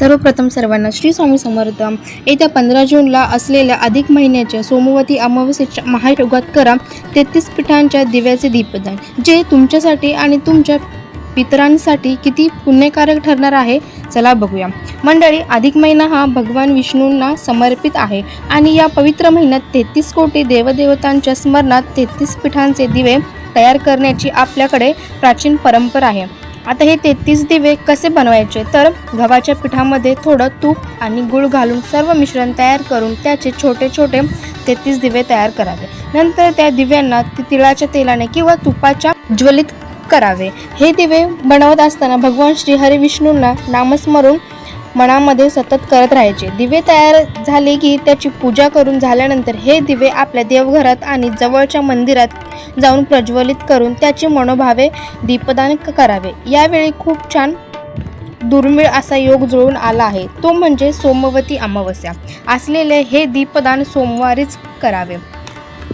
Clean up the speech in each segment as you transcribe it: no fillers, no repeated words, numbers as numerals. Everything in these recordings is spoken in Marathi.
सर्वप्रथम सर्वांना श्री स्वामी समर्थ। येत्या 15 जूनला असलेल्या अधिक महिन्याच्या सोमवती अमावस्येच्या महायोगात करा 33 पीठांच्या दिव्याचे दीपदान, जे तुमच्यासाठी आणि तुमच्या पितरांसाठी किती पुण्यकारक ठरणार आहे। चला बघूया मंडळी। अधिक महिना हा भगवान विष्णूंना समर्पित आहे आणि या पवित्र महिन्यात 33 कोटी देवदेवतांच्या स्मरणात 33 पीठांचे दिवे तयार करण्याची आपल्याकडे प्राचीन परंपरा आहे। आता हे 33 दिवे कसे बनवायचे, तर गव्हाच्या पिठामध्ये थोडं तूप आणि गूळ घालून सर्व मिश्रण तयार करून त्याचे छोटे छोटे 33 दिवे तयार करावे। नंतर त्या दिव्यांना तिळाच्या तेलाने किंवा तुपाच्या ज्वलित करावे। हे दिवे बनवत असताना भगवान श्री हरी विष्णूंना नामस्मरून मनामध्ये सतत करत राहायचे। दिवे तयार झाले की त्याची पूजा करून झाल्यानंतर हे दिवे आपल्या देवघरात आणि जवळच्या मंदिरात जाऊन प्रज्वलित करून त्याची मनोभावे दीपदान करावे। यावेळी खूप छान दुर्मिळ असा योग जुळून आला आहे, तो म्हणजे सोमवती अमावस्या असलेले हे दीपदान सोमवारीच करावे,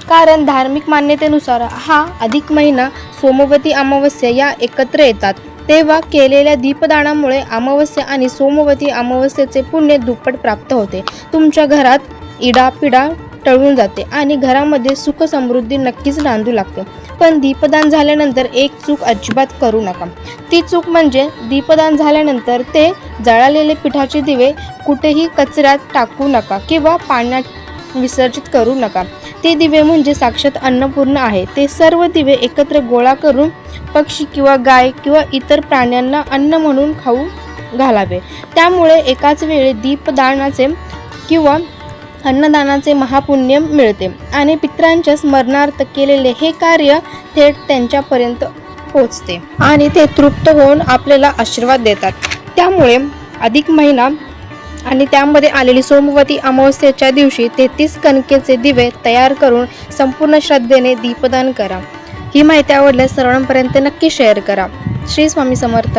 कारण धार्मिक मान्यतेनुसार हा अधिक महिना सोमवती अमावस्या या एकत्र येतात। तेव्हा केलेल्या दीपदानामुळे अमावस्या आणि सोमवती अमावस्येचे पुण्य दुप्पट प्राप्त होते। तुमच्या घरात इडापिडा टळून जाते आणि घरामध्ये सुख समृद्धी नक्कीच नांदू लागते। पण दीपदान झाल्यानंतर एक चूक अजिबात करू नका। ती चूक म्हणजे दीपदान झाल्यानंतर ते जळालेले पिठाचे दिवे कुठेही कचऱ्यात टाकू नका किंवा पाण्यात विसर्जित करू नका। ते दिवे म्हणजे साक्षात अन्नपूर्णा आहे। ते सर्व दिवे एकत्र गोळा करून पक्षी किंवा गाय किंवा इतर प्राण्यांना अन्न म्हणून खाऊ घालावे। त्यामुळे एकाच वेळी दीपदानाचे किंवा अन्नदानाचे महापुण्य मिळते आणि पितरांच्या स्मरणार्थ केलेले हे कार्य थेट त्यांच्यापर्यंत पोहोचते आणि ते तृप्त होऊन आपल्याला आशीर्वाद देतात। त्यामुळे अधिक महिना आणि त्यामध्ये आलेली सोमवती अमावस्येच्या दिवशी 33 कणकेचे दिवे तयार करून संपूर्ण श्रद्धेने दीपदान करा। ही माहिती आवडल्यास सर्वांपर्यंत नक्की शेअर करा। श्री स्वामी समर्थ।